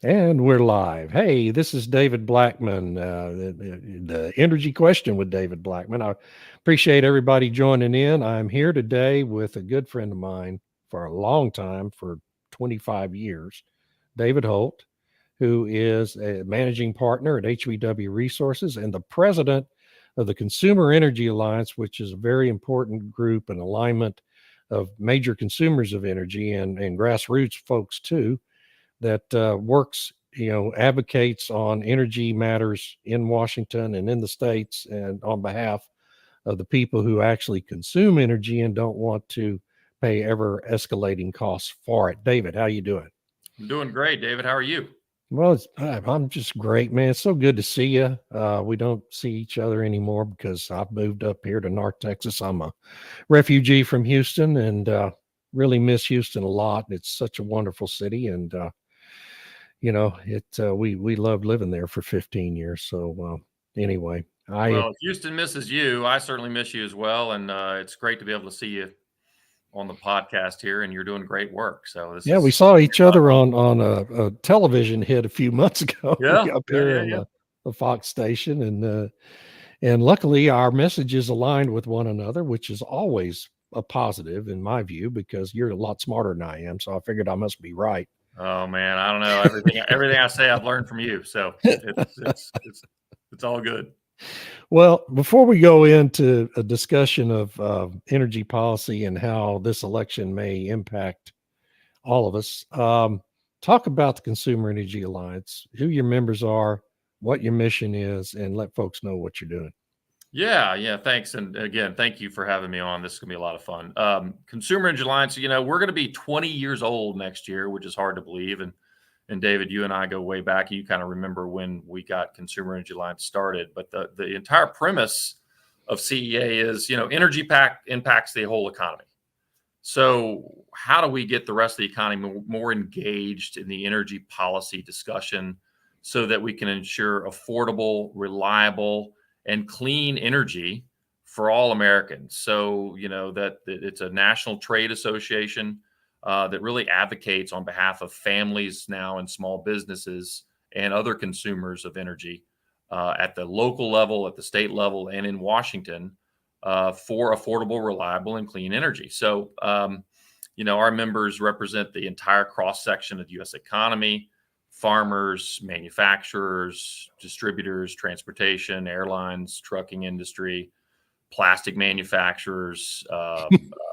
And we're live. Hey, this is David Blackman, the Energy Question with David Blackman. I appreciate everybody joining in. I'm here today with a good friend of mine for a long time, for 25 years, David Holt, who is a managing partner at HBW Resources and the president of the Consumer Energy Alliance, which is a very important group and alignment of major consumers of energy and grassroots folks too that works, advocates on energy matters in Washington and in the states and on behalf of the people who actually consume energy and don't want to pay ever escalating costs for it. David, how you doing? I'm doing great, David. How are you? Well, I'm just great, man. It's so good to see you. We don't see each other anymore because I've moved up here to North Texas. I'm a refugee from Houston and really miss Houston a lot. It's such a wonderful city, and we loved living there for 15 years. So anyway, Well, if Houston misses you, I certainly miss you as well, and it's great to be able to see you on the podcast here, and you're doing great work. So this we is saw gonna be each a lot of other fun. on a television hit a few months ago Yeah, up yeah, here yeah, on yeah. the Fox station, and luckily our messages aligned with one another, which is always a positive in my view because you're a lot smarter than I am. So I figured I must be right. Oh man, I don't know everything I say I've learned from you, so it's all good. Well, before we go into a discussion of energy policy and how this election may impact all of us, talk about the Consumer Energy Alliance, who your members are, what your mission is, and let folks know what you're doing. Yeah, yeah. Thanks, and again, thank you for having me on. This is gonna be a lot of fun. Consumer Energy Alliance. We're gonna be 20 years old next year, which is hard to believe, and David, you and I go way back. You kind of remember when we got Consumer Energy Alliance started. But the entire premise of CEA is, energy impacts the whole economy. So how do we get the rest of the economy more engaged in the energy policy discussion so that we can ensure affordable, reliable, and clean energy for all Americans? So, that it's a national trade association that really advocates on behalf of families now and small businesses and other consumers of energy at the local level, at the state level, and in Washington for affordable, reliable, and clean energy. So, our members represent the entire cross section of the U.S. economy: farmers, manufacturers, distributors, transportation, airlines, trucking industry, plastic manufacturers,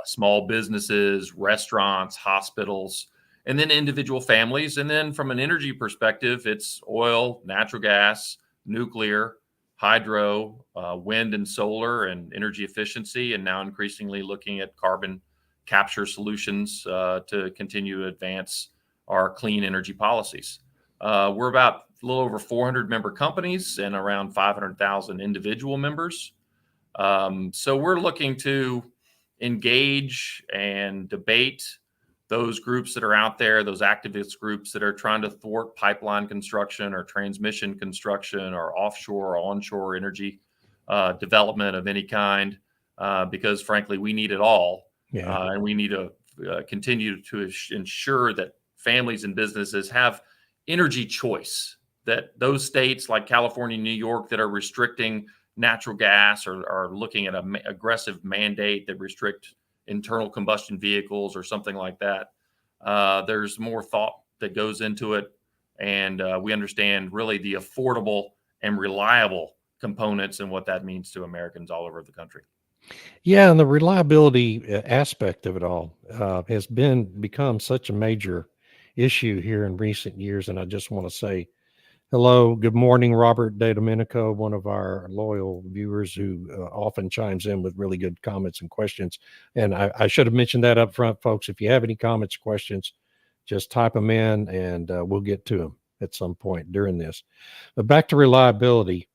small businesses, restaurants, hospitals, and then individual families. And then from an energy perspective, it's oil, natural gas, nuclear, hydro, wind and solar, and energy efficiency, and now increasingly looking at carbon capture solutions to continue to advance our clean energy policies. We're about a little over 400 member companies and around 500,000 individual members. So we're looking to engage and debate those groups that are out there, those activist groups that are trying to thwart pipeline construction or transmission construction or offshore or onshore energy development of any kind, because frankly, we need it all. Yeah. And we need to continue to ensure that families and businesses have energy choice, that those states like California, New York, that are restricting natural gas or are looking at an aggressive mandate that restrict internal combustion vehicles or something like that. There's more thought that goes into it. And we understand really the affordable and reliable components and what that means to Americans all over the country. Yeah, and the reliability aspect of it all has become such a major issue here in recent years. And I just want to say hello, good morning, Robert De Domenico, one of our loyal viewers who often chimes in with really good comments and questions. And I should have mentioned that up front, folks. If you have any comments, questions, just type them in and we'll get to them at some point during this. But back to reliability,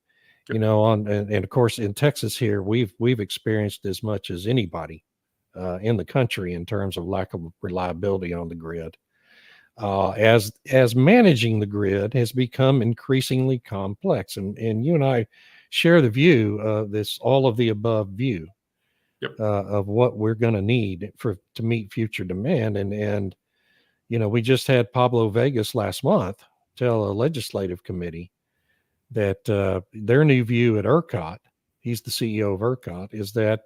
and of course in Texas here, we've experienced as much as anybody in the country in terms of lack of reliability on the grid. As managing the grid has become increasingly complex, and you and I share the view this all of the above view Yep. of what we're going to need to meet future demand, and we just had Pablo Vegas last month tell a legislative committee that their new view at ERCOT, he's the CEO of ERCOT, is that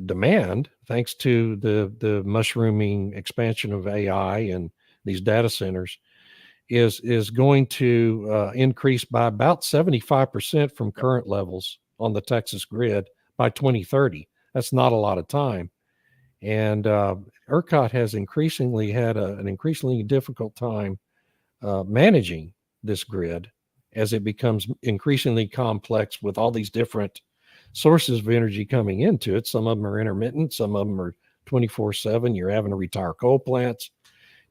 demand, thanks to the mushrooming expansion of AI and these data centers, is going to increase by about 75% from current levels on the Texas grid by 2030. That's not a lot of time. And ERCOT has increasingly had an increasingly difficult time managing this grid as it becomes increasingly complex with all these different sources of energy coming into it. Some of them are intermittent, some of them are 24/7. You're having to retire coal plants.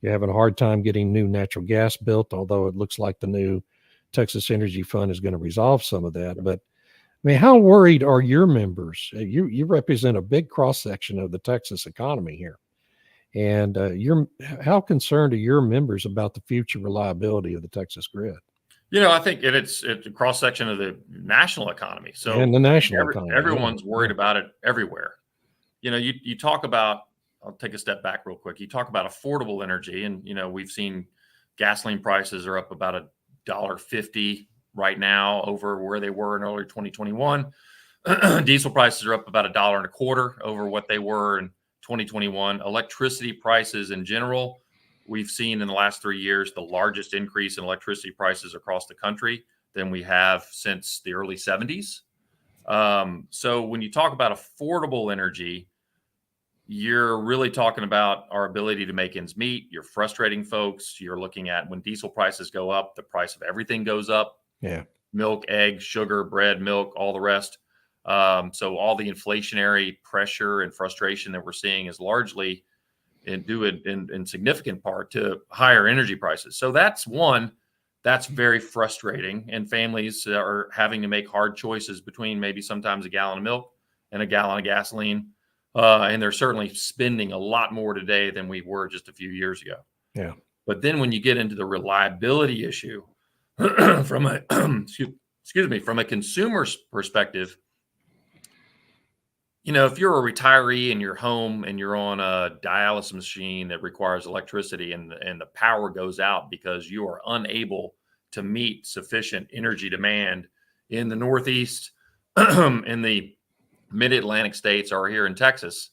You're having a hard time getting new natural gas built, although it looks like the new Texas Energy Fund is going to resolve some of that. But I mean, how worried are your members? You represent a big cross section of the Texas economy here, and how concerned are your members about the future reliability of the Texas grid? I think it's a cross section of the national economy. So And the national economy, everyone's worried about it everywhere. You talk about. I'll take a step back real quick. You talk about affordable energy, and we've seen gasoline prices are up about $1.50 right now over where they were in early 2021. Diesel prices are up about $1.25 over what they were in 2021. Electricity prices in general, we've seen in the last 3 years the largest increase in electricity prices across the country than we have since the early 70s. So when you talk about affordable energy, you're really talking about our ability to make ends meet. You're frustrating folks. You're looking at when diesel prices go up, the price of everything goes up. Yeah. Milk, eggs, sugar, bread, milk, all the rest. So all the inflationary pressure and frustration that we're seeing is largely due in significant part to higher energy prices. So that's very frustrating. And families are having to make hard choices between maybe sometimes a gallon of milk and a gallon of gasoline. And they're certainly spending a lot more today than we were just a few years ago. Yeah. But then when you get into the reliability issue from a from a consumer's perspective, if you're a retiree in your home and you're on a dialysis machine that requires electricity and the power goes out because you are unable to meet sufficient energy demand in the Northeast, in the mid-Atlantic states, or here in Texas,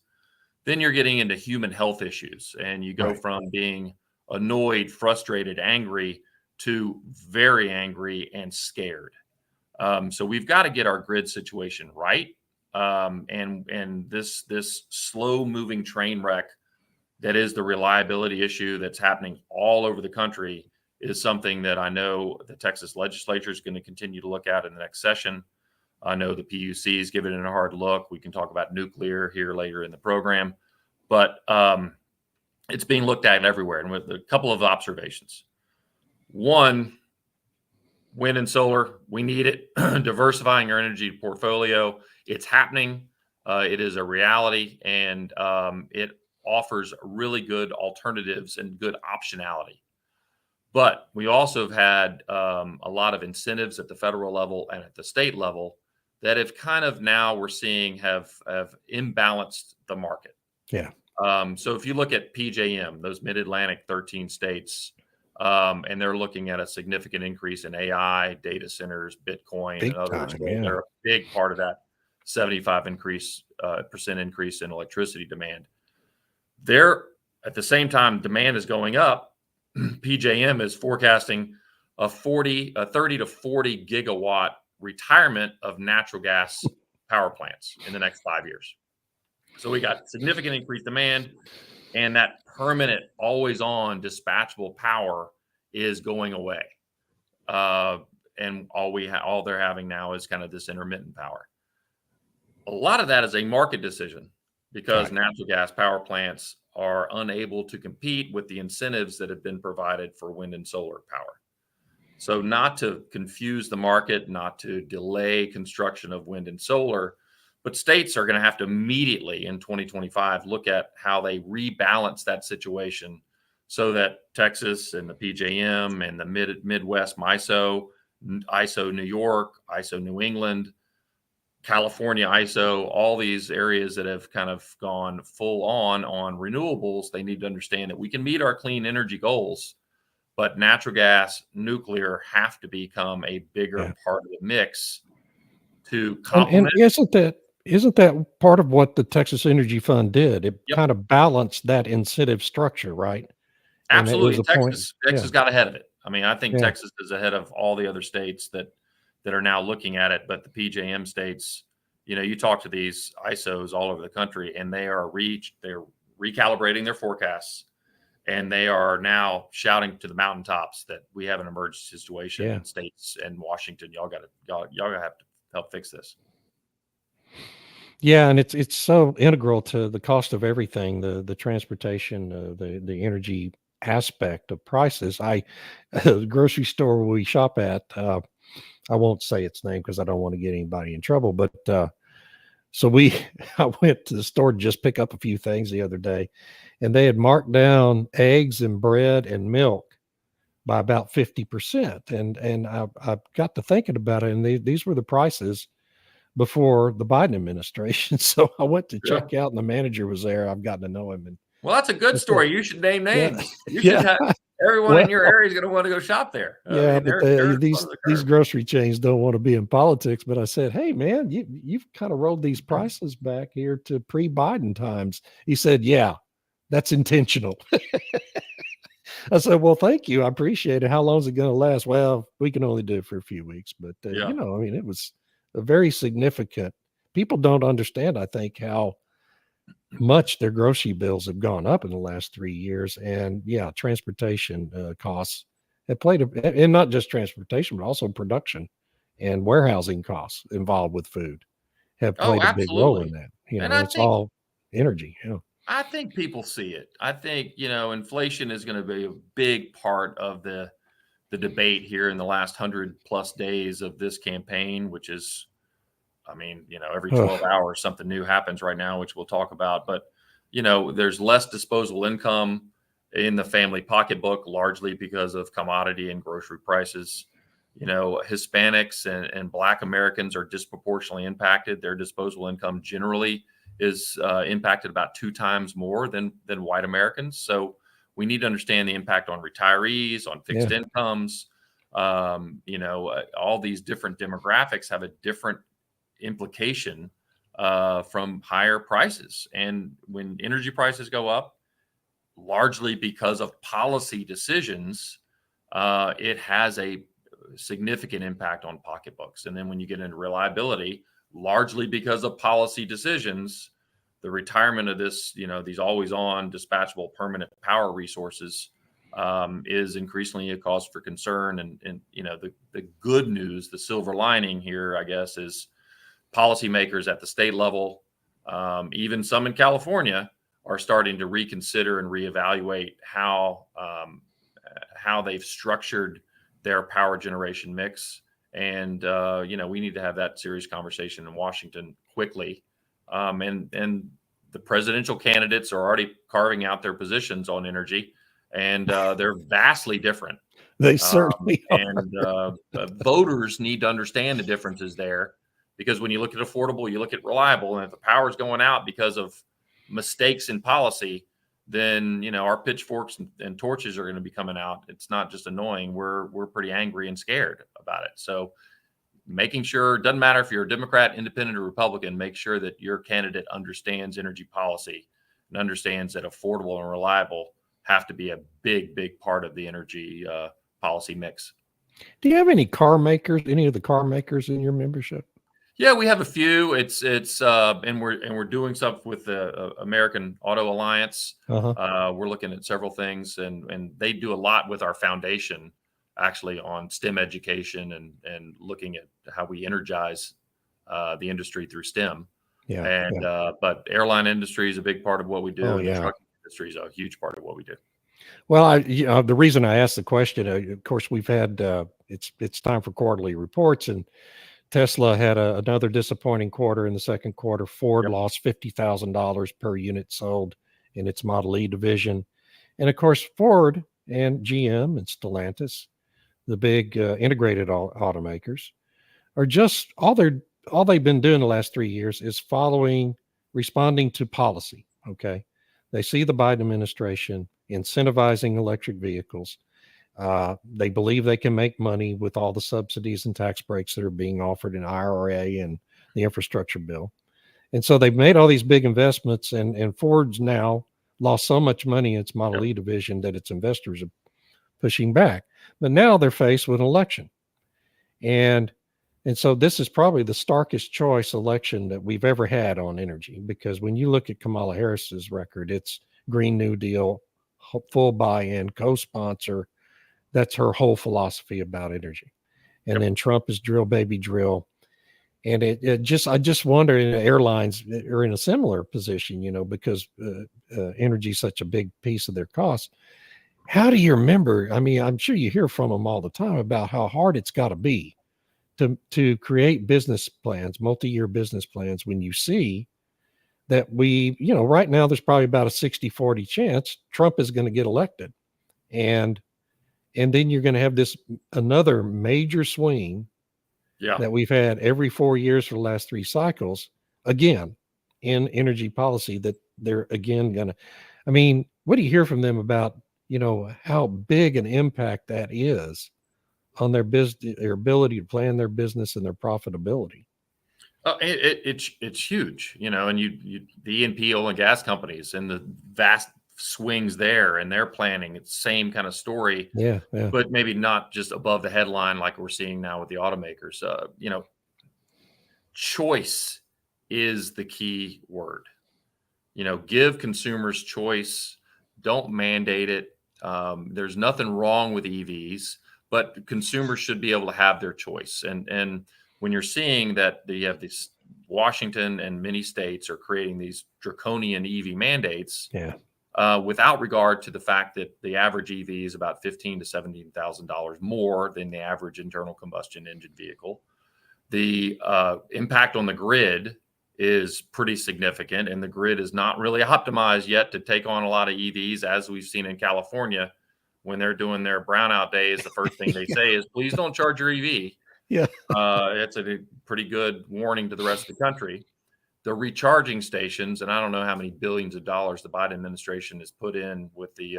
then you're getting into human health issues. And you go from being annoyed, frustrated, angry to very angry and scared. So we've got to get our grid situation right. And this slow moving train wreck that is the reliability issue that's happening all over the country is something that I know the Texas legislature is going to continue to look at in the next session. I know the PUC is giving it a hard look. We can talk about nuclear here later in the program, but it's being looked at everywhere. And with a couple of observations. One, wind and solar, we need it. Diversifying our energy portfolio, it's happening. It is a reality, and it offers really good alternatives and good optionality. But we also have had a lot of incentives at the federal level and at the state level that have kind of now we're seeing have imbalanced the market. Yeah. So if you look at PJM, those mid-Atlantic 13 states, and they're looking at a significant increase in AI, data centers, Bitcoin, Big and others. time, So they're a big part of that 75% increase in electricity demand. There, at the same time, demand is going up. PJM is forecasting a 30 to 40 gigawatt retirement of natural gas power plants in the next 5 years. So we got significant increased demand, and that permanent, always on dispatchable power is going away. And all they're having now is kind of this intermittent power. A lot of that is a market decision because natural gas power plants are unable to compete with the incentives that have been provided for wind and solar power. So not to confuse the market, not to delay construction of wind and solar, but states are going to have to immediately in 2025 look at how they rebalance that situation so that Texas and the PJM and the Midwest MISO, ISO New York, ISO New England, California ISO, all these areas that have kind of gone full on renewables, they need to understand that we can meet our clean energy goals, but natural gas, nuclear have to become a bigger Yeah. part of the mix to And complement. isn't that part of what the Texas Energy Fund did? It Yep, kind of balanced that incentive structure, right? And it absolutely. was And a point. Texas Yeah, got ahead of it. I mean, I think yeah, Texas is ahead of all the other states that are now looking at it. But the PJM states, you talk to these ISOs all over the country, and they're recalibrating their forecasts, and they are now shouting to the mountaintops that we have an emergency situation yeah. in states and Washington. Y'all gotta have to help fix this. Yeah, and it's so integral to the cost of everything, the transportation, the energy aspect of prices. The grocery store we shop at, I won't say its name because I don't want to get anybody in trouble, but so we I went to the store to just pick up a few things the other day, and they had marked down eggs and bread and milk by about 50%. And I got to thinking about it, and these were the prices before the Biden administration. So I went to Yeah. check out, and the manager was there. I've gotten to know him, and Well, that's a good I said, story. You should name "Yeah, names. You should yeah, have everyone in well, your area is going to want to go shop there. I yeah, mean, but they're front these of the these curve. grocery chains don't want to be in politics." But I said, "Hey, man, you've kind of rolled these prices back here to pre-Biden times." He said, "Yeah, that's intentional." I said, "Well, thank you. I appreciate it. How long is it going to last?" "Well, we can only do it for a few weeks." But Yeah. I mean, it was a very significant. People don't understand, I think, how much their grocery bills have gone up in the last 3 years. And yeah, transportation costs have played and not just transportation, but also production and warehousing costs involved with food have Oh, played a big role in absolutely. that. And And it's all energy. Yeah. I think people see it. I think, inflation is going to be a big part of the debate here in the last 100+ days of this campaign, which is, I mean, every 12 Ugh, hours something new happens right now, which we'll talk about. But, there's less disposable income in the family pocketbook, largely because of commodity and grocery prices. Hispanics and Black Americans are disproportionately impacted. Their disposable income generally is impacted about 2 times more than white Americans. So we need to understand the impact on retirees, on fixed yeah. incomes. All these different demographics have a different implication from higher prices. And when energy prices go up, largely because of policy decisions, it has a significant impact on pocketbooks. And then when you get into reliability, largely because of policy decisions, the retirement of these always on dispatchable permanent power resources is increasingly a cause for concern. And the good news, the silver lining here, I guess, is policymakers at the state level, even some in California, are starting to reconsider and reevaluate how they've structured their power generation mix. And we need to have that serious conversation in Washington quickly. And the presidential candidates are already carving out their positions on energy, and they're vastly different. They Um, certainly are. and voters need to understand the differences there, because when you look at affordable, you look at reliable, and if the power's going out because of mistakes in policy, then our pitchforks and torches are going to be coming out. It's not just annoying; we're pretty angry and scared about it. So, making sure, doesn't matter if you're a Democrat, Independent, or Republican, make sure that your candidate understands energy policy and understands that affordable and reliable have to be a big part of the energy policy mix. Do you have any car makers, any of the car makers in your membership? Yeah, we have a few. It's and we're doing stuff with the American Auto Alliance. Uh-huh. We're looking at several things, and they do a lot with our foundation, actually, on STEM education and looking at how we energize the industry through STEM. Yeah. And Yeah. but airline industry is a big part of what we do, Oh, and the yeah. trucking industry is a huge part of what we do. Well, the reason I asked the question, of course, we've had it's time for quarterly reports, and Tesla had another disappointing quarter in the second quarter. Ford Yep. lost $50,000 per unit sold in its Model E division, and of course, Ford and GM and Stellantis, the big integrated automakers, are just all they've been doing the last 3 years is responding to policy. Okay, they see the Biden administration incentivizing electric vehicles, They believe they can make money with all the subsidies and tax breaks that are being offered in IRA and the infrastructure bill. And so they've made all these big investments, and Ford's now lost so much money in its Model Yep. E division that its investors are pushing back. But now they're faced with an election. And so this is probably the starkest choice election that we've ever had on energy, because when you look at Kamala Harris's record, it's Green New Deal, full buy-in, co-sponsor. That's her whole philosophy about energy. And Yep. then Trump is drill, baby, drill. And I just wonder, airlines are in a similar position, because energy is such a big piece of their costs. How do you remember? I mean, I'm sure you hear from them all the time about how hard it's got to be to create business plans, multi-year business plans, when you see that right now there's probably about a 60-40 chance Trump is going to get elected. And then you're going to have another major swing that we've had every 4 years for the last 3 cycles, again, in energy policy, that they're again going to, I mean, what do you hear from them about, how big an impact that is on their business, their ability to plan their business and their profitability? It's huge, and the E&P oil and gas companies and the vast swings there and their planning, it's the same kind of story. Yeah. But maybe not just above the headline like we're seeing now with the automakers. Choice is the key word. Give consumers choice. Don't mandate it. There's nothing wrong with EVs, but consumers should be able to have their choice. And when you're seeing that you have this, Washington and many states are creating these draconian EV mandates, without regard to the fact that the average EV is about $15,000 to $17,000 more than the average internal combustion engine vehicle. The impact on the grid is pretty significant, and the grid is not really optimized yet to take on a lot of EVs, as we've seen in California when they're doing their brownout days. The first thing they say is, please don't charge your EV. Yeah. It's a pretty good warning to the rest of the country. The recharging stations, and I don't know how many billions of dollars the Biden administration has put in with the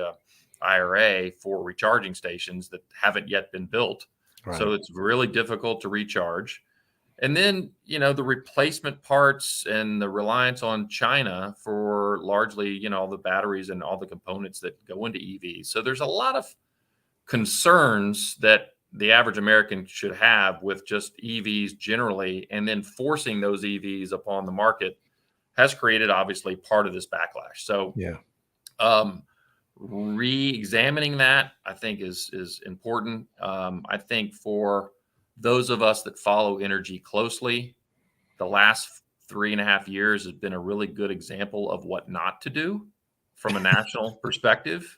IRA for recharging stations that haven't yet been built. Right. So it's really difficult to recharge. And then, the replacement parts and the reliance on China for largely, all the batteries and all the components that go into EVs. So there's a lot of concerns that the average American should have with just EVs generally, and then forcing those EVs upon the market has created obviously part of this backlash. So re-examining that, I think, is important. I think for those of us that follow energy closely, the last 3.5 years has been a really good example of what not to do from a national perspective.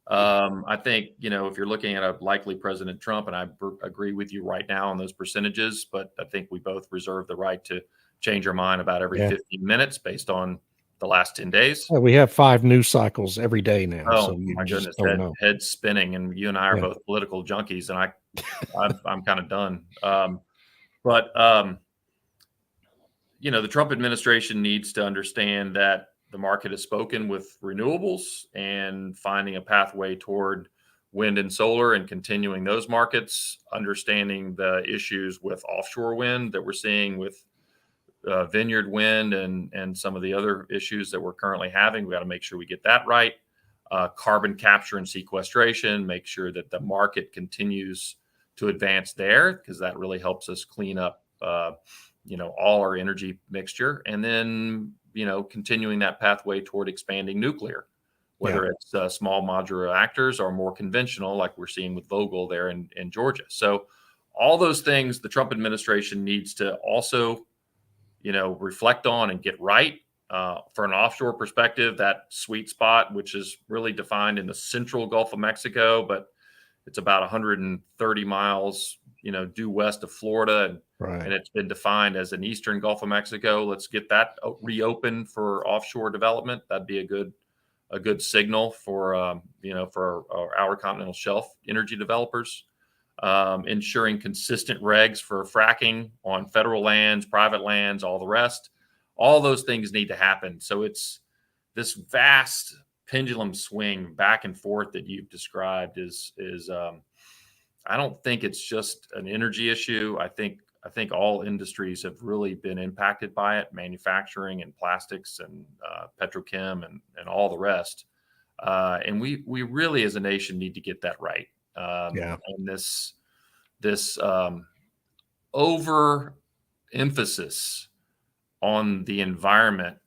I think, if you're looking at a likely President Trump, and I agree with you right now on those percentages, but I think we both reserve the right to change our mind about every 15 minutes based on the last 10 days. Well, we have 5 news cycles every day now. Oh, so you my just goodness, don't know. head spinning, and you and I are both political junkies, and I'm kind of done. The Trump administration needs to understand that the market has spoken with renewables and finding a pathway toward wind and solar and continuing those markets, understanding the issues with offshore wind that we're seeing with vineyard wind and some of the other issues that we're currently having. We got to make sure we get that right. Carbon capture and sequestration, make sure that the market continues to advance there, because that really helps us clean up, all our energy mixture. And then, continuing that pathway toward expanding nuclear, whether it's small modular reactors or more conventional, like we're seeing with Vogtle there in Georgia. So all those things the Trump administration needs to also, reflect on and get right. For an offshore perspective, that sweet spot, which is really defined in the central Gulf of Mexico, but it's about 130 miles, due west of Florida. And it's been defined as an eastern Gulf of Mexico. Let's get that reopened for offshore development. That'd be a good signal for, for our outer continental shelf energy developers. Ensuring consistent regs for fracking on federal lands, private lands, all the rest. All those things need to happen. So it's this vast pendulum swing back and forth that you've described is I don't think it's just an energy issue. I think all industries have really been impacted by it, manufacturing and plastics and petrochem and all the rest. And we really as a nation need to get that right. And this over emphasis on the environment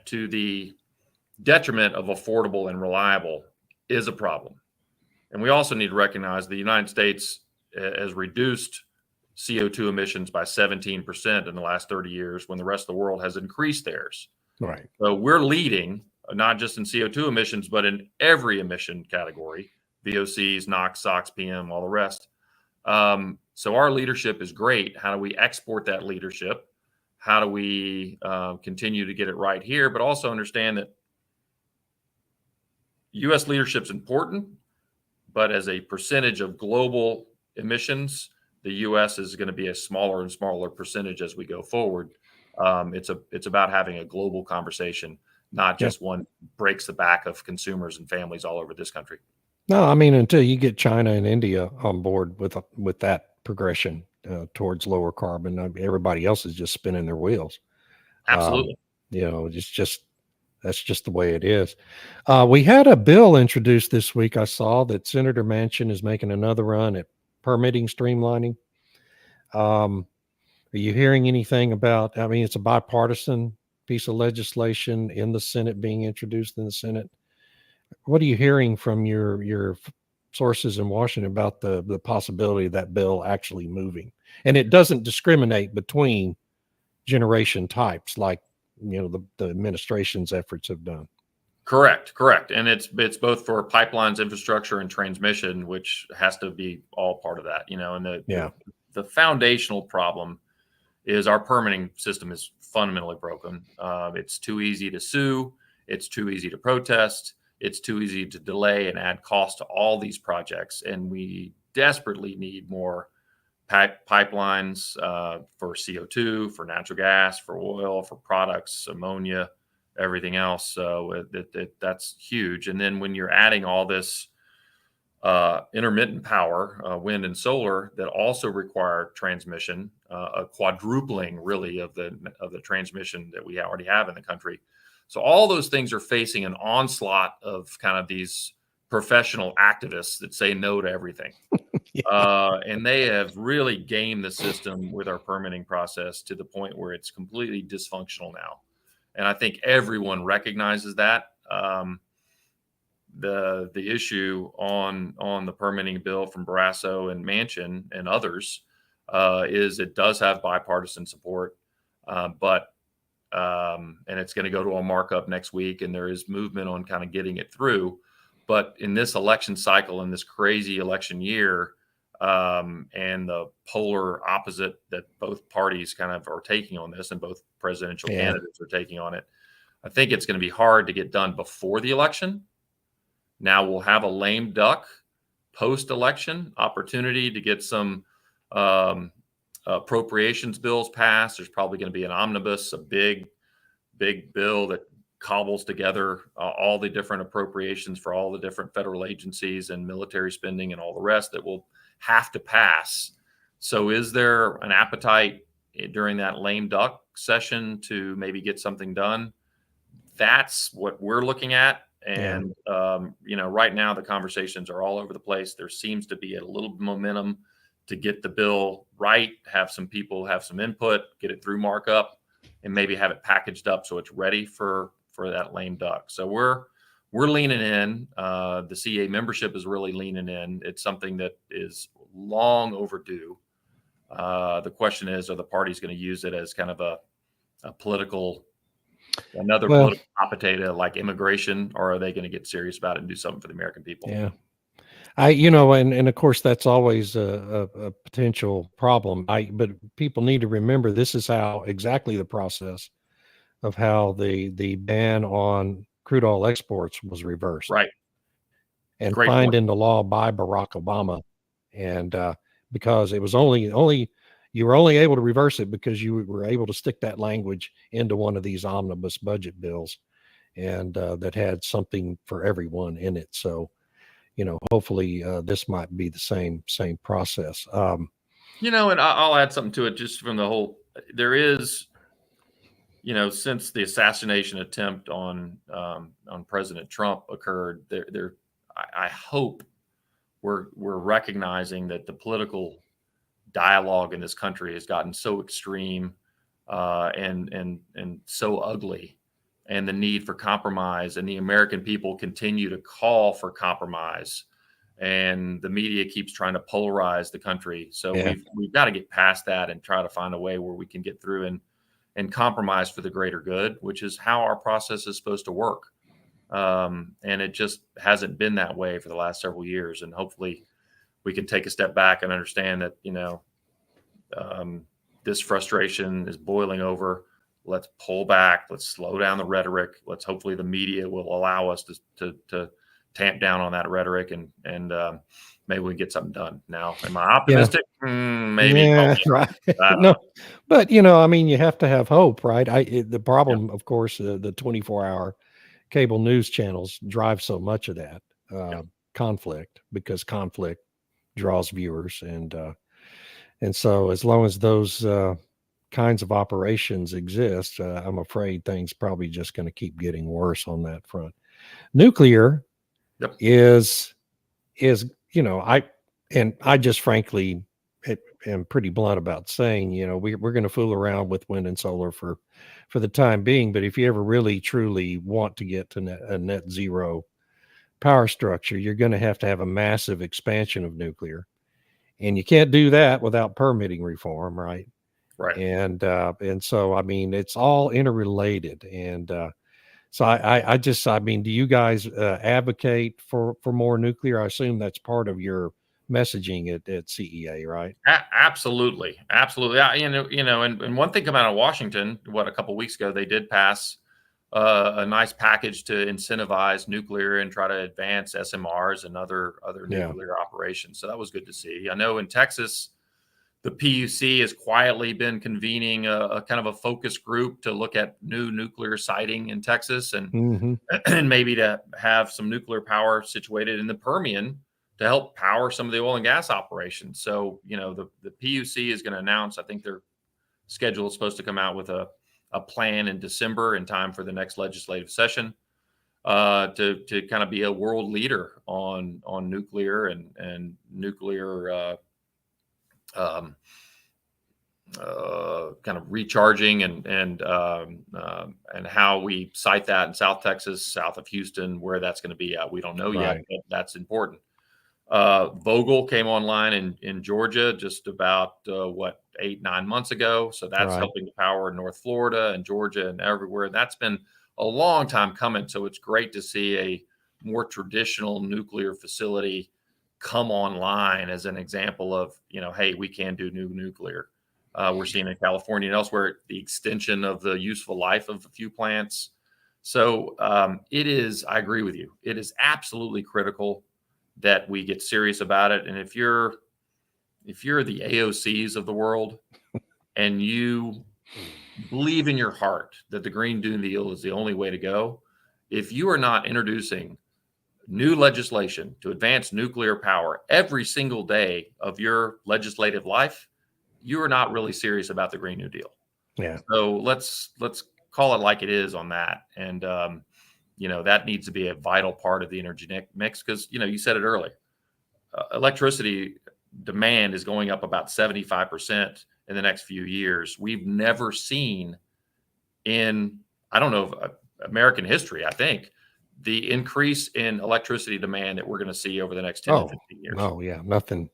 to the detriment of affordable and reliable is a problem. And we also need to recognize the United States has reduced CO2 emissions by 17% in the last 30 years when the rest of the world has increased theirs. Right. So we're leading, not just in CO2 emissions, but in every emission category, VOCs, NOx, SOx, PM, all the rest. So our leadership is great. How do we export that leadership? How do we continue to get it right here, but also understand that U.S. leadership is important, but as a percentage of global emissions, the U.S. is going to be a smaller and smaller percentage as we go forward. It's about having a global conversation, not just one breaks the back of consumers and families all over this country. No, I mean, until you get China and India on board with that progression towards lower carbon, everybody else is just spinning their wheels. Absolutely. That's just the way it is. We had a bill introduced this week. I saw that Senator Manchin is making another run at permitting streamlining. Are you hearing anything about, I mean, it's a bipartisan piece of legislation in the Senate, being introduced in the Senate. What are you hearing from your sources in Washington about the possibility of that bill actually moving? And it doesn't discriminate between generation types like, the administration's efforts have done. Correct. And it's both for pipelines, infrastructure, and transmission, which has to be all part of that, and the foundational problem is our permitting system is fundamentally broken. It's too easy to sue. It's too easy to protest. It's too easy to delay and add cost to all these projects. And we desperately need more pipelines for CO2, for natural gas, for oil, for products, ammonia, everything else. So that's huge. And then when you're adding all this intermittent power, wind and solar, that also require transmission, a quadrupling really of the transmission that we already have in the country. So all those things are facing an onslaught of kind of these professional activists that say no to everything. And they have really gamed the system with our permitting process to the point where it's completely dysfunctional now. And I think everyone recognizes that. The issue on the permitting bill from Barrasso and Manchin and others is it does have bipartisan support, but and it's going to go to a markup next week, and there is movement on kind of getting it through. But in this election cycle, in this crazy election year, and the polar opposite that both parties kind of are taking on this, and both presidential candidates are taking on it, I think it's going to be hard to get done before the election. Now we'll have a lame duck post-election opportunity to get some appropriations bills passed. There's probably going to be an omnibus, a big bill that cobbles together all the different appropriations for all the different federal agencies and military spending and all the rest that will have to pass. So is there an appetite during that lame duck session to maybe get something done? That's what we're looking at. And, right now the conversations are all over the place. There seems to be a little momentum to get the bill right, have some people have some input, get it through markup, and maybe have it packaged up so it's ready for that lame duck. So we're leaning in. The CA membership is really leaning in. It's something that is long overdue. The question is, are the parties going to use it as kind of a political political hot potato like immigration, or are they going to get serious about it and do something for the American people? Yeah. And of course that's always a potential problem. But people need to remember this is how exactly the process of how the ban on crude oil exports was reversed. Right. And signed into law by Barack Obama. And because it was you were only able to reverse it because you were able to stick that language into one of these omnibus budget bills. and that had something for everyone in it. So, hopefully this might be the same process. And I'll add something to it just from the whole. There is, since the assassination attempt on President Trump occurred, I hope we're recognizing that the political dialogue in this country has gotten so extreme and so ugly, and the need for compromise, and the American people continue to call for compromise, and the media keeps trying to polarize the country. So Yeah. we've got to get past that and try to find a way where we can get through and compromise for the greater good, which is how our process is supposed to work. And it just hasn't been that way for the last several years. And hopefully we can take a step back and understand that, this frustration is boiling over. Let's pull back. Let's slow down the rhetoric. Let's hopefully the media will allow us to tamp down on that rhetoric, and maybe we can get something done. Now, am I optimistic? Maybe. Yeah, right. No, but you have to have hope, right? The problem, of course, the 24-hour cable news channels drive so much of that conflict, because conflict draws viewers, and so as long as those kinds of operations exist, I'm afraid things probably just going to keep getting worse on that front. Nuclear is I just frankly am pretty blunt about saying, we're going to fool around with wind and solar for the time being, but if you ever really truly want to get to a net zero power structure, you're going to have a massive expansion of nuclear, and you can't do that without permitting reform, right? Right. And so it's all interrelated, and so I mean, do you guys advocate for more nuclear? I assume that's part of your messaging at CEA, right? Absolutely. And one thing coming out of Washington, a couple of weeks ago, they did pass a nice package to incentivize nuclear and try to advance SMRs and other nuclear operations. So that was good to see. I know in Texas, the PUC has quietly been convening a kind of a focus group to look at new nuclear siting in Texas, and and maybe to have some nuclear power situated in the Permian to help power some of the oil and gas operations. So, the PUC is going to announce, I think their schedule is supposed to come out with a plan in December in time for the next legislative session to kind of be a world leader on nuclear and nuclear kind of recharging and how we site that in South Texas, south of Houston, where that's going to be at. We don't know yet, but that's important. Vogtle came online in Georgia just about 8-9 months ago. So that's helping to power North Florida and Georgia and everywhere. That's been a long time coming. So it's great to see a more traditional nuclear facility come online as an example of, hey, we can do new nuclear. We're seeing in California and elsewhere the extension of the useful life of a few plants. So I agree with you. It is absolutely critical that we get serious about it. And if you're the AOCs of the world and you believe in your heart that the Green New Deal is the only way to go, if you are not introducing new legislation to advance nuclear power every single day of your legislative life, you are not really serious about the Green New Deal. Yeah. So let's call it like it is on that. And, that needs to be a vital part of the energy mix because, you said it earlier, electricity demand is going up about 75% in the next few years. We've never seen in, I don't know, American history, I think, the increase in electricity demand that we're going to see over the next 10 to 15 years. Oh, yeah. Nothing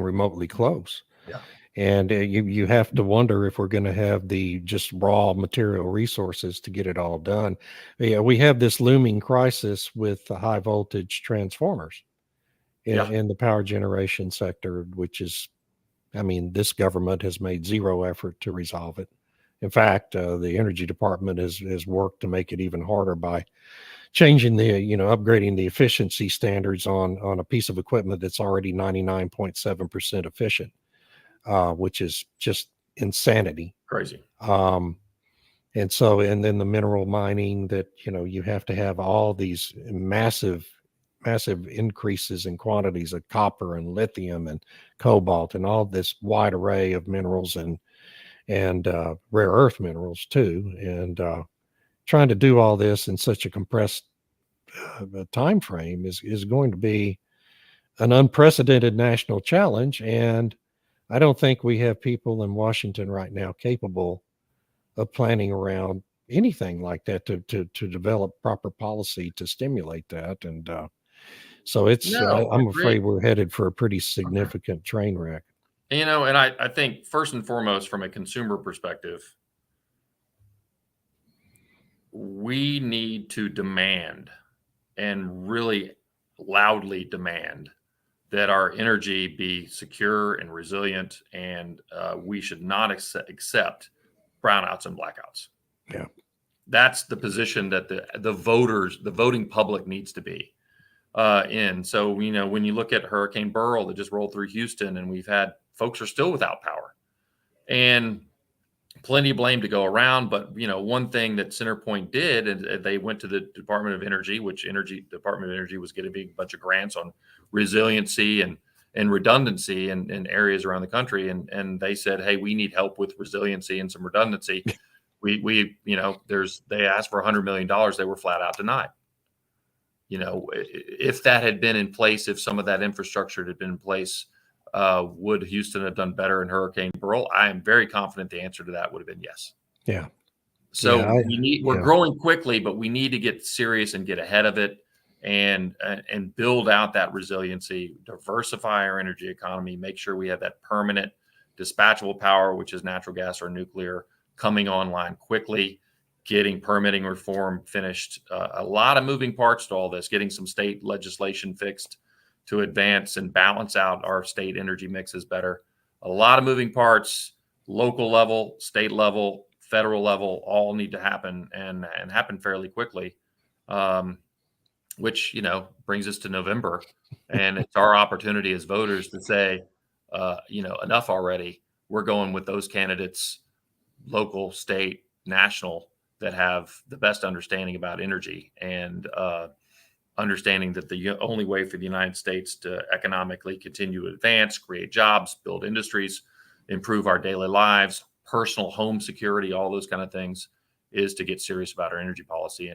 remotely close. Yeah. And you have to wonder if we're going to have the just raw material resources to get it all done. Yeah, we have this looming crisis with the high voltage transformers in the power generation sector, which is, this government has made zero effort to resolve it. In fact, the Energy Department has worked to make it even harder by changing upgrading the efficiency standards on a piece of equipment that's already 99.7% efficient. Which is just insanity. Crazy. And so, and then the mineral mining that, you have to have all these massive increases in quantities of copper and lithium and cobalt and all this wide array of minerals and rare earth minerals too. And trying to do all this in such a compressed time frame is going to be an unprecedented national challenge. And I don't think we have people in Washington right now capable of planning around anything like that to develop proper policy to stimulate that. And so No, I'm agree. afraid we're headed for a pretty Mhm. significant train wreck. And I think first and foremost, from a consumer perspective, we need to demand and really loudly demand that our energy be secure and resilient, and we should not accept brownouts and blackouts. Yeah. That's the position that the voters, the voting public, needs to be in. So when you look at Hurricane Beryl that just rolled through Houston, and we've had folks are still without power, and plenty of blame to go around. But one thing that Centerpoint did, and they went to the Department of Energy, which Department of Energy was getting a bunch of grants on resiliency and redundancy in areas around the country, and they said, hey, we need help with resiliency and some redundancy. They asked for $100 million, they were flat out denied. If that had been in place, if some of that infrastructure had been in place, would Houston have done better in Hurricane Beryl? I am very confident the answer to that would have been yes. Yeah. So Yeah. we're growing quickly, but we need to get serious and get ahead of it and build out that resiliency, diversify our energy economy, make sure we have that permanent dispatchable power, which is natural gas or nuclear, coming online quickly, getting permitting reform finished. A lot of moving parts to all this, getting some state legislation fixed to advance and balance out our state energy mixes better. A lot of moving parts, local level, state level, federal level, all need to happen and happen fairly quickly. Which brings us to November, and it's our opportunity as voters to say, enough already. We're going with those candidates, local, state, national, that have the best understanding about energy and understanding that the only way for the United States to economically continue to advance, create jobs, build industries, improve our daily lives, personal home security, all those kind of things, is to get serious about our energy policy.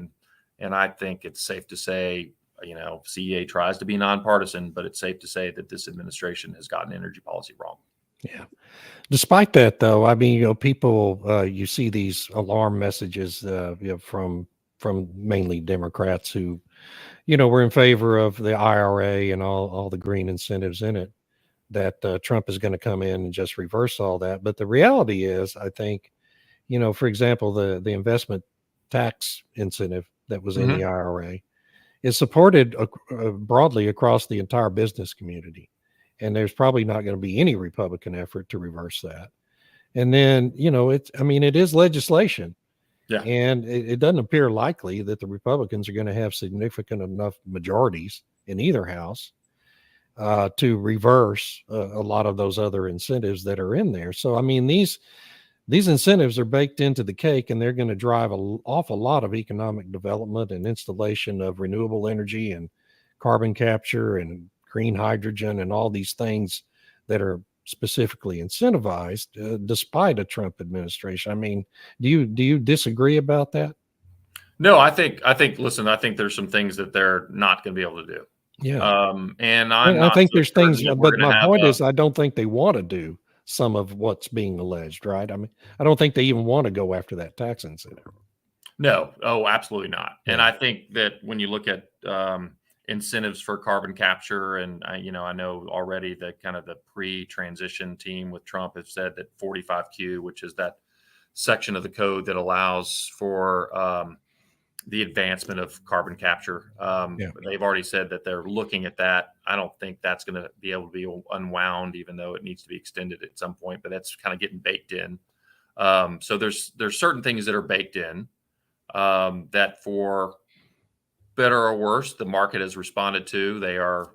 And I think it's safe to say, CEA tries to be nonpartisan, but it's safe to say that this administration has gotten energy policy wrong. Yeah. Despite that, though, I mean, people, you see these alarm messages, from mainly Democrats who, were in favor of the IRA and all the green incentives in it, that Trump is going to come in and just reverse all that. But the reality is, I think, for example, the investment tax incentive that was in the Mm-hmm. IRA is supported broadly across the entire business community. And there's probably not going to be any Republican effort to reverse that. And then, it is legislation. Yeah. And it doesn't appear likely that the Republicans are going to have significant enough majorities in either house to reverse a lot of those other incentives that are in there. So, I mean, these incentives are baked into the cake, and they're going to drive an awful lot of economic development and installation of renewable energy and carbon capture and green hydrogen and all these things that are specifically incentivized, despite a Trump administration. I mean, do you disagree about that? No, listen, I think there's some things that they're not going to be able to do. Yeah. And I'm I not think so there's certain things, that we're but going my to have point is, I don't think they want to do some of what's being alleged, right? I mean, I don't think they even want to go after that tax incentive. no. Oh, absolutely not. And Yeah. I think that when you look at incentives for carbon capture, and I know already that kind of the pre-transition team with Trump have said that 45Q, which is that section of the code that allows for the advancement of carbon capture. Yeah. They've already said that they're looking at that. I don't think that's going to be able to be unwound, even though it needs to be extended at some point. But that's kind of getting baked in. So there's certain things that are baked in that, for better or worse, the market has responded to. They are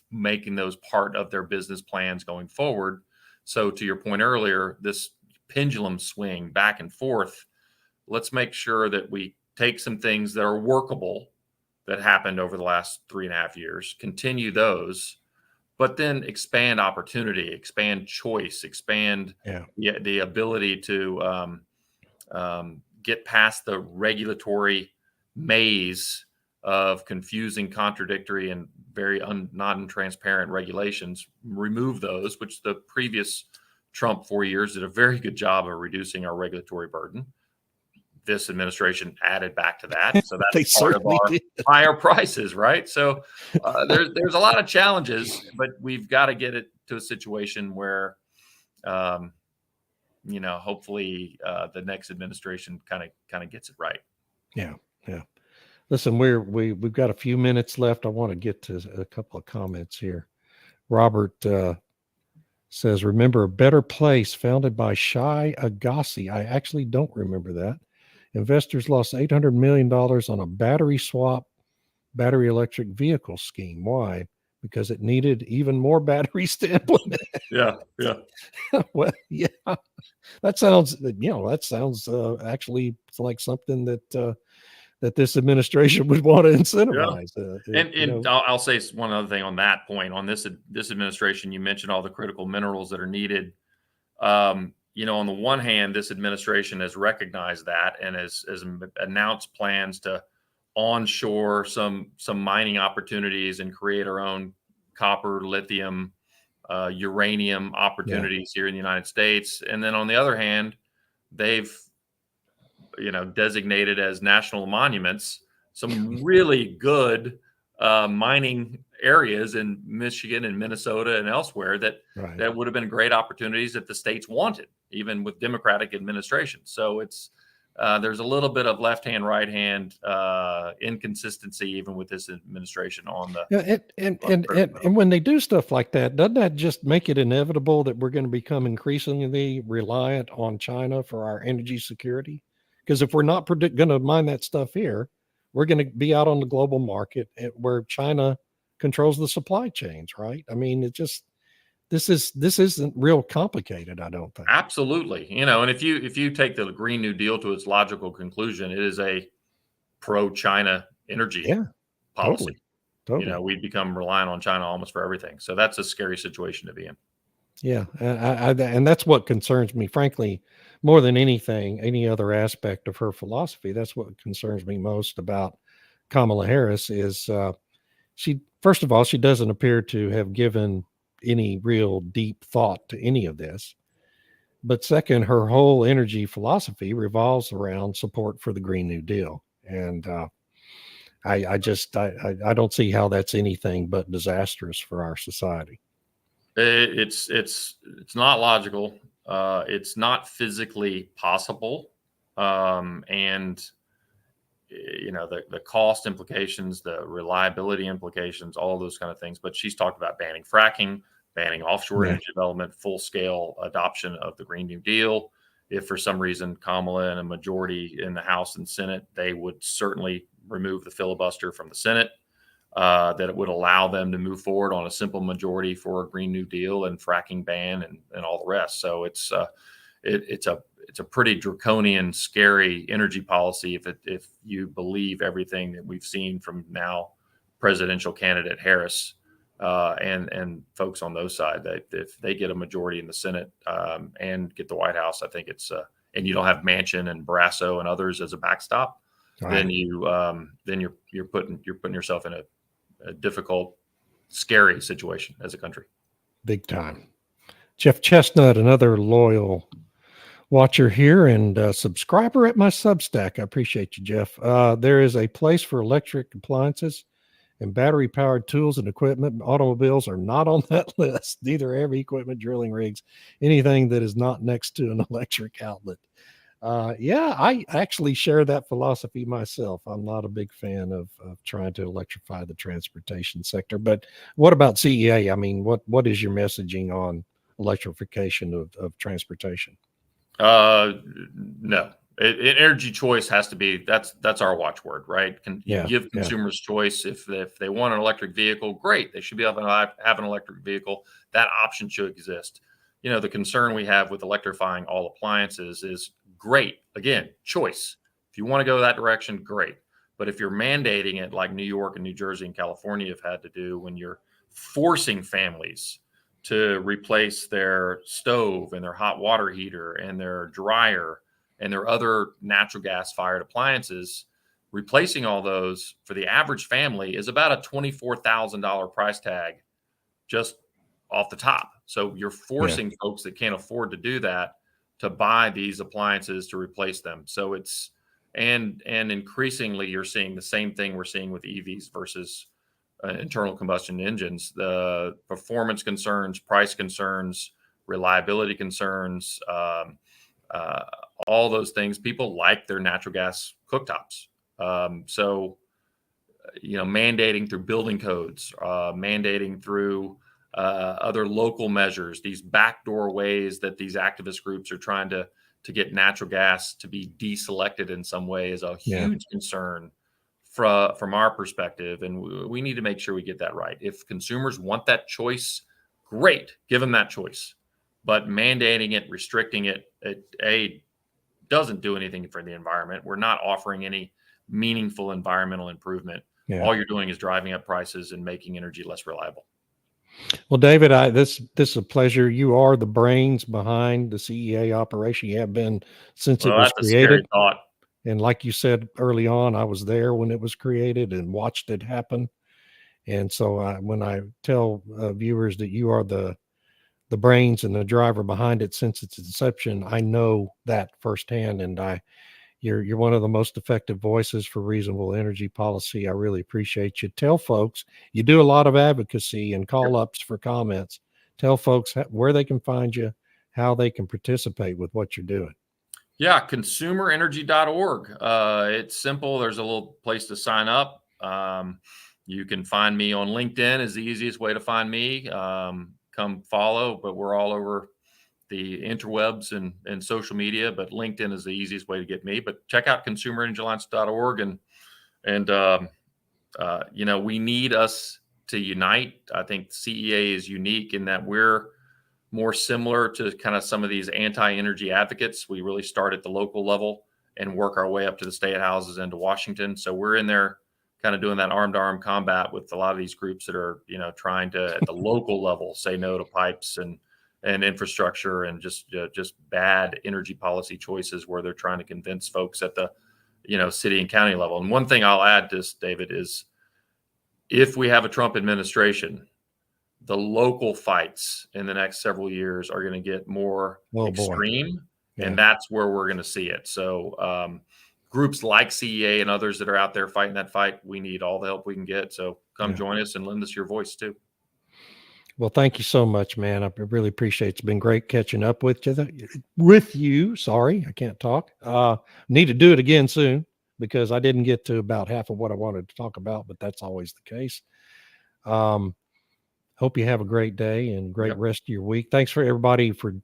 making those part of their business plans going forward. So to your point earlier, this pendulum swing back and forth. Let's make sure that we take some things that are workable that happened over the last 3.5 years, continue those, but then expand opportunity, expand choice, expand the ability to get past the regulatory maze of confusing, contradictory, and very non-transparent regulations. Remove those, which the previous Trump 4 years did a very good job of reducing our regulatory burden. This administration added back to that. So that's part of our higher prices, right? So there's a lot of challenges, but we've got to get it to a situation where, hopefully the next administration kind of gets it right. Yeah. Listen, we've got a few minutes left. I want to get to a couple of comments here. Robert says, remember A Better Place, founded by Shai Agassi. I actually don't remember that. Investors lost $800 million on a battery swap, battery electric vehicle scheme. Why? Because it needed even more batteries to implement. Yeah. Well, yeah, that sounds actually like something that this administration would want to incentivize. And I'll say one other thing on that point. On this administration, you mentioned all the critical minerals that are needed. On the one hand, this administration has recognized that and has announced plans to onshore some mining opportunities and create our own copper, lithium, uranium opportunities here in the United States. And then on the other hand, they've designated as national monuments some really good mining areas in Michigan and Minnesota and elsewhere that would have been great opportunities that the states wanted, even with Democratic administration. So it's there's a little bit of left hand, right hand inconsistency even with this administration on the and when they do stuff like that, doesn't that just make it inevitable that we're going to become increasingly reliant on China for our energy security? Because if we're not going to mine that stuff here, we're going to be out on the global market where China controls the supply chains, right? I mean, this isn't real complicated, I don't think. Absolutely. And if you take the Green New Deal to its logical conclusion, it is a pro-China energy policy. Totally. We've become reliant on China almost for everything. So that's a scary situation to be in. Yeah. And that's what concerns me, frankly, more than anything, any other aspect of her philosophy. That's what concerns me most about Kamala Harris is she doesn't appear to have given any real deep thought to any of this. But second, her whole energy philosophy revolves around support for the Green New Deal. And I don't see how that's anything but disastrous for our society. It's not logical. It's not physically possible. And the cost implications, the reliability implications, all those kind of things. But she's talked about banning fracking, banning offshore energy development, full scale adoption of the Green New Deal. If for some reason Kamala and a majority in the House and Senate, they would certainly remove the filibuster from the Senate. That it would allow them to move forward on a simple majority for a Green New Deal and fracking ban and all the rest. So it's a pretty draconian, scary energy policy if you believe everything that we've seen from now presidential candidate Harris and folks on those side. That if they get a majority in the Senate and get the White House, I think it's and you don't have Manchin and Barrasso and others as a backstop, then you're putting yourself in a difficult, scary situation as a country. Big time. Jeff Chestnut, another loyal watcher here and subscriber at my Substack. I appreciate you, Jeff. There is a place for electric appliances and battery powered tools and equipment. Automobiles are not on that list. Neither heavy equipment, drilling rigs, anything that is not next to an electric outlet. I actually share that philosophy myself. I'm not a big fan of trying to electrify the transportation sector. But what about CEA? I mean, what is your messaging on electrification of transportation? No. Energy choice has to be that's our watchword, right? Give consumers choice. If they want an electric vehicle, great. They should be able to have an electric vehicle. That option should exist. the concern we have with electrifying all appliances is great. Again, choice. If you want to go that direction, great. But if you're mandating it like New York and New Jersey and California have had to do, when you're forcing families to replace their stove and their hot water heater and their dryer and their other natural gas fired appliances, replacing all those for the average family is about a $24,000 price tag just off the top. So you're forcing folks that can't afford to do that to buy these appliances to replace them. So it's and increasingly you're seeing the same thing we're seeing with EVs versus internal combustion engines. The performance concerns, price concerns, reliability concerns, all those things. People like their natural gas cooktops. Mandating through building codes, mandating through other local measures, these backdoor ways that these activist groups are trying to get natural gas to be deselected in some way is a huge concern from our perspective. And we need to make sure we get that right. If consumers want that choice, great, give them that choice. But mandating it, restricting it, it doesn't do anything for the environment. We're not offering any meaningful environmental improvement. All you're doing is driving up prices and making energy less reliable. Well, David, this is a pleasure. You are the brains behind the CEA operation. You have been since it was created. A scary thought. And like you said early on, I was there when it was created and watched it happen. And so when I tell viewers that you are the brains and the driver behind it since its inception, I know that firsthand. And you're one of the most effective voices for reasonable energy policy. I really appreciate you. Tell folks, you do a lot of advocacy and call-ups for comments. Tell folks where they can find you, how they can participate with what you're doing. Yeah, consumerenergy.org. It's simple. There's a little place to sign up. You can find me on LinkedIn is the easiest way to find me. Come follow, but we're all over the interwebs and social media, but LinkedIn is the easiest way to get me. But check out consumerenergyalliance.org and we need us to unite. I think CEA is unique in that we're more similar to kind of some of these anti-energy advocates. We really start at the local level and work our way up to the state houses and to Washington. So we're in there kind of doing that arm-to-arm combat with a lot of these groups that are, trying to at the local level say no to pipes and infrastructure and just bad energy policy choices where they're trying to convince folks at the, city and county level. And one thing I'll add to this, David, is if we have a Trump administration, the local fights in the next several years are going to get more extreme, and that's where we're going to see it. So groups like CEA and others that are out there fighting that fight, we need all the help we can get. So come join us and lend us your voice too. Well, thank you so much, man. I really appreciate it. It's been great catching up with you. Sorry, I can't talk. Need to do it again soon because I didn't get to about half of what I wanted to talk about, but that's always the case. Hope you have a great day and great rest of your week. Thanks for everybody for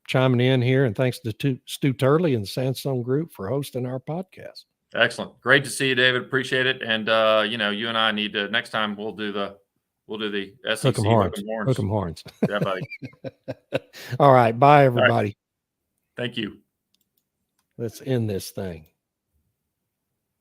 chiming in here. And thanks to Stu Turley and the Sandstone Group for hosting our podcast. Excellent. Great to see you, David. Appreciate it. And, you and I need to, next time we'll do the SEC Hook 'em horns. Yeah, buddy. All right. Bye, everybody. Right. Thank you. Let's end this thing.